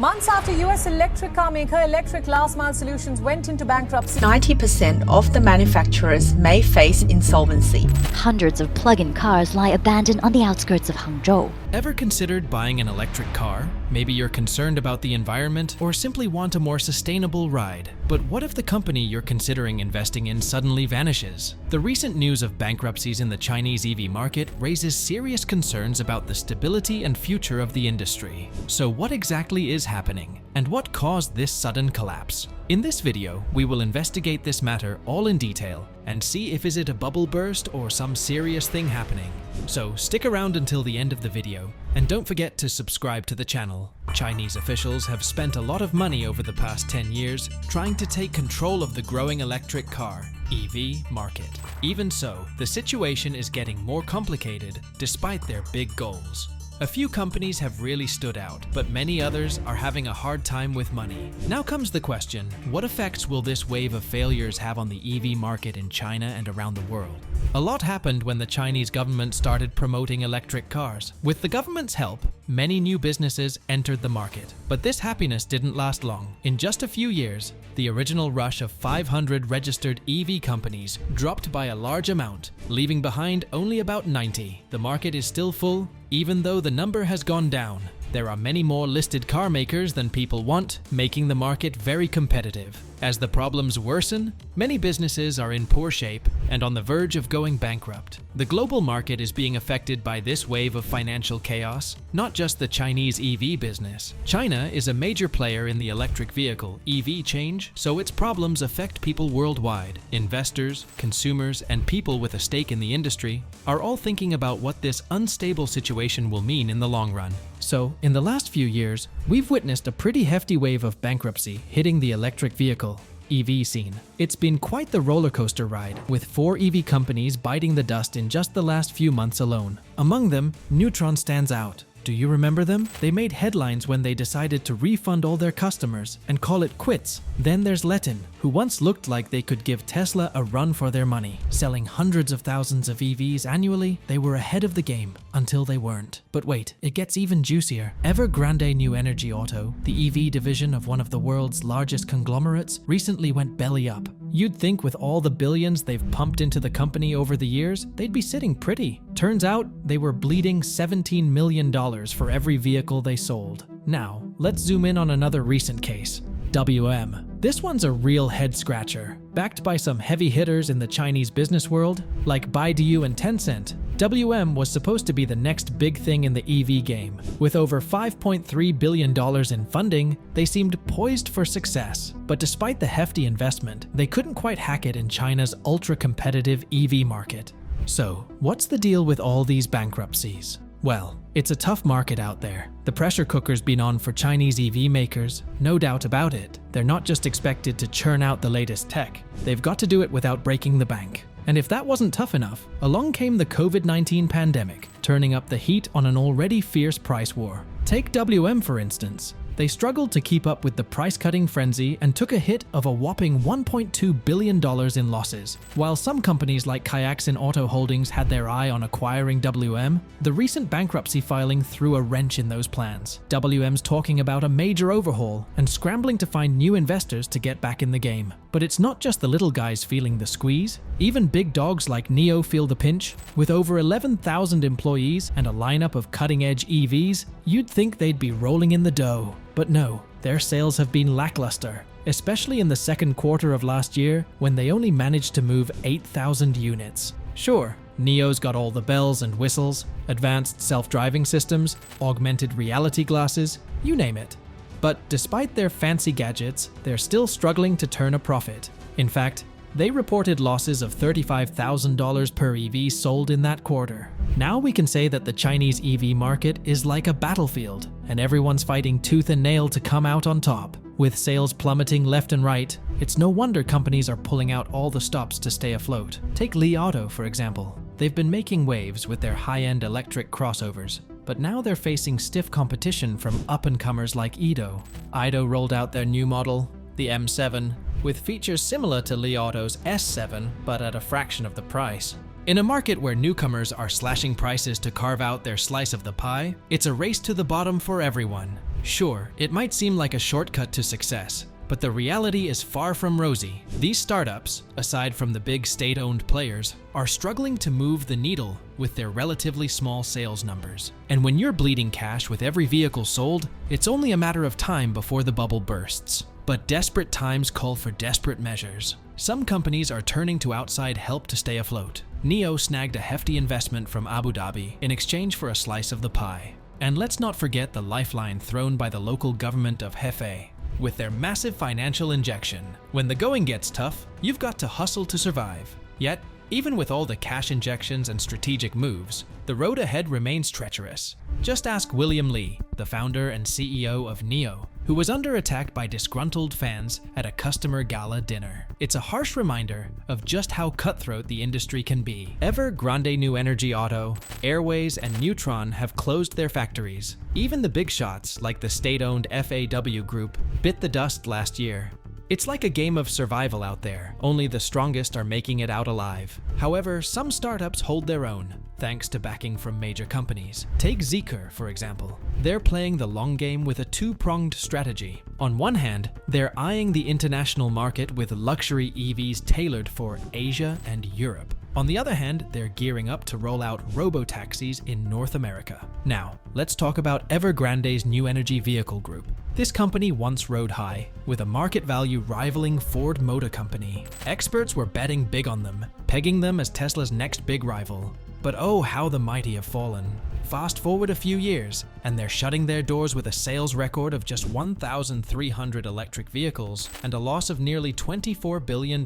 Months after US electric car maker Electric Last Mile Solutions went into bankruptcy, 90% of the manufacturers may face insolvency. Hundreds of plug-in cars lie abandoned on the outskirts of Hangzhou. Ever considered buying an electric car? Maybe you're concerned about the environment or simply want a more sustainable ride. But what if the company you're considering investing in suddenly vanishes? The recent news of bankruptcies in the Chinese EV market raises serious concerns about the stability and future of the industry. So what exactly is happening? And what caused this sudden collapse? In this video, we will investigate this matter all in detail and see if is it a bubble burst or some serious thing happening. So stick around until the end of the video and don't forget to subscribe to the channel. Chinese officials have spent a lot of money over the past 10 years trying to take control of the growing electric car EV market. Even so, the situation is getting more complicated despite their big goals. A few companies have really stood out, but many others are having a hard time with money. Now comes the question, what effects will this wave of failures have on the EV market in China and around the world? A lot happened when the Chinese government started promoting electric cars. With the government's help, many new businesses entered the market. But this happiness didn't last long. In just a few years, the original rush of 500 registered EV companies dropped by a large amount, leaving behind only about 90. The market is still full, even though the number has gone down. There are many more listed car makers than people want, making the market very competitive. As the problems worsen, many businesses are in poor shape and on the verge of going bankrupt. The global market is being affected by this wave of financial chaos, not just the Chinese EV business. China is a major player in the electric vehicle EV change, so its problems affect people worldwide. Investors, consumers, and people with a stake in the industry are all thinking about what this unstable situation will mean in the long run. So, in the last few years, we've witnessed a pretty hefty wave of bankruptcy hitting the electric vehicle EV scene. It's been quite the roller coaster ride, with 4 EV companies biting the dust in just the last few months alone. Among them, Neutron stands out. Do you remember them? They made headlines when they decided to refund all their customers and call it quits. Then there's Letin, who once looked like they could give Tesla a run for their money. Selling hundreds of thousands of EVs annually, they were ahead of the game until they weren't. But wait, it gets even juicier. Evergrande New Energy Auto, the EV division of one of the world's largest conglomerates, recently went belly up. You'd think with all the billions they've pumped into the company over the years, they'd be sitting pretty. Turns out, they were bleeding $17 million for every vehicle they sold. Now, let's zoom in on another recent case. WM. This one's a real head-scratcher. Backed by some heavy hitters in the Chinese business world, like Baidu and Tencent, WM was supposed to be the next big thing in the EV game. With over $5.3 billion in funding, they seemed poised for success. But despite the hefty investment, they couldn't quite hack it in China's ultra-competitive EV market. So, what's the deal with all these bankruptcies? Well, it's a tough market out there. The pressure cooker's been on for Chinese EV makers, no doubt about it. They're not just expected to churn out the latest tech, they've got to do it without breaking the bank. And if that wasn't tough enough, along came the COVID-19 pandemic, turning up the heat on an already fierce price war. Take WM for instance. They struggled to keep up with the price-cutting frenzy and took a hit of a whopping $1.2 billion in losses. While some companies like Kayaksen Auto Holdings had their eye on acquiring WM, the recent bankruptcy filing threw a wrench in those plans. WM's talking about a major overhaul and scrambling to find new investors to get back in the game. But it's not just the little guys feeling the squeeze. Even big dogs like NIO feel the pinch. With over 11,000 employees and a lineup of cutting-edge EVs, you'd think they'd be rolling in the dough. But no, their sales have been lackluster, especially in the second quarter of last year when they only managed to move 8,000 units. Sure, NIO's got all the bells and whistles, advanced self-driving systems, augmented reality glasses, you name it. But despite their fancy gadgets, they're still struggling to turn a profit. In fact, they reported losses of $35,000 per EV sold in that quarter. Now we can say that the Chinese EV market is like a battlefield, and everyone's fighting tooth and nail to come out on top. With sales plummeting left and right, it's no wonder companies are pulling out all the stops to stay afloat. Take Li Auto, for example. They've been making waves with their high-end electric crossovers, but now they're facing stiff competition from up-and-comers like Ido. Ido rolled out their new model, the M7, with features similar to Li Auto's S7, but at a fraction of the price. In a market where newcomers are slashing prices to carve out their slice of the pie, it's a race to the bottom for everyone. Sure, it might seem like a shortcut to success, but the reality is far from rosy. These startups, aside from the big state-owned players, are struggling to move the needle with their relatively small sales numbers. And when you're bleeding cash with every vehicle sold, it's only a matter of time before the bubble bursts. But desperate times call for desperate measures. Some companies are turning to outside help to stay afloat. NIO snagged a hefty investment from Abu Dhabi in exchange for a slice of the pie. And let's not forget the lifeline thrown by the local government of Hefei with their massive financial injection. When the going gets tough, you've got to hustle to survive. Yet, even with all the cash injections and strategic moves, the road ahead remains treacherous. Just ask William Li, the founder and CEO of NIO, who was under attack by disgruntled fans at a customer gala dinner. It's a harsh reminder of just how cutthroat the industry can be. Evergrande New Energy Auto, Airways, and Neutron have closed their factories. Even the big shots, like the state-owned FAW Group, bit the dust last year. It's like a game of survival out there, only the strongest are making it out alive. However, some startups hold their own, thanks to backing from major companies. Take Zeekr, for example. They're playing the long game with a two-pronged strategy. On one hand, they're eyeing the international market with luxury EVs tailored for Asia and Europe. On the other hand, they're gearing up to roll out robo-taxis in North America. Now, let's talk about Evergrande's New Energy Vehicle Group. This company once rode high, with a market value rivaling Ford Motor Company. Experts were betting big on them, pegging them as Tesla's next big rival. But oh, how the mighty have fallen. Fast forward a few years, and they're shutting their doors with a sales record of just 1,300 electric vehicles and a loss of nearly $24 billion.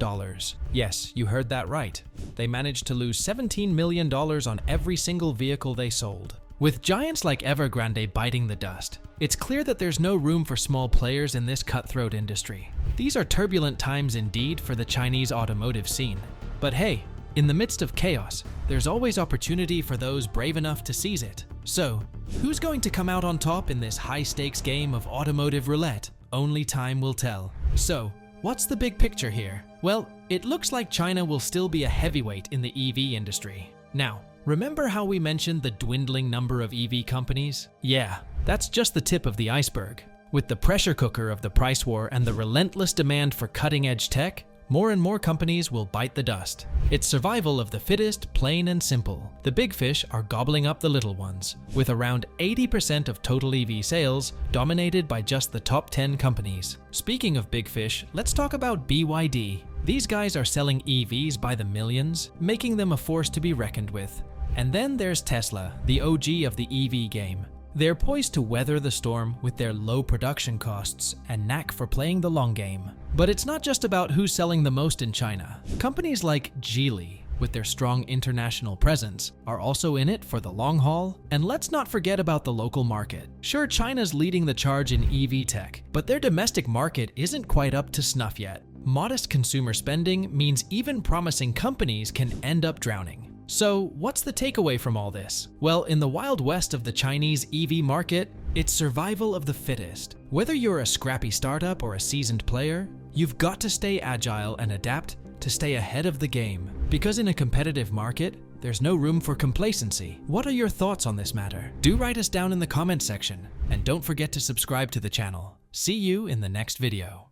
Yes, you heard that right. They managed to lose $17 million on every single vehicle they sold. With giants like Evergrande biting the dust, it's clear that there's no room for small players in this cutthroat industry. These are turbulent times indeed for the Chinese automotive scene. But hey, in the midst of chaos, there's always opportunity for those brave enough to seize it. So, who's going to come out on top in this high-stakes game of automotive roulette? Only time will tell. So, what's the big picture here? Well, it looks like China will still be a heavyweight in the EV industry. Now, remember how we mentioned the dwindling number of EV companies? Yeah, that's just the tip of the iceberg. With the pressure cooker of the price war and the relentless demand for cutting-edge tech, more and more companies will bite the dust. It's survival of the fittest, plain and simple. The big fish are gobbling up the little ones, with around 80% of total EV sales dominated by just the top 10 companies. Speaking of big fish, let's talk about BYD. These guys are selling EVs by the millions, making them a force to be reckoned with. And then there's Tesla, the OG of the EV game. They're poised to weather the storm with their low production costs and knack for playing the long game. But it's not just about who's selling the most in China. Companies like Geely, with their strong international presence, are also in it for the long haul. And let's not forget about the local market. Sure, China's leading the charge in EV tech, but their domestic market isn't quite up to snuff yet. Modest consumer spending means even promising companies can end up drowning. So, what's the takeaway from all this? Well, in the wild west of the Chinese EV market, it's survival of the fittest. Whether you're a scrappy startup or a seasoned player, you've got to stay agile and adapt to stay ahead of the game. Because in a competitive market, there's no room for complacency. What are your thoughts on this matter? Do write us down in the comment section, and don't forget to subscribe to the channel. See you in the next video.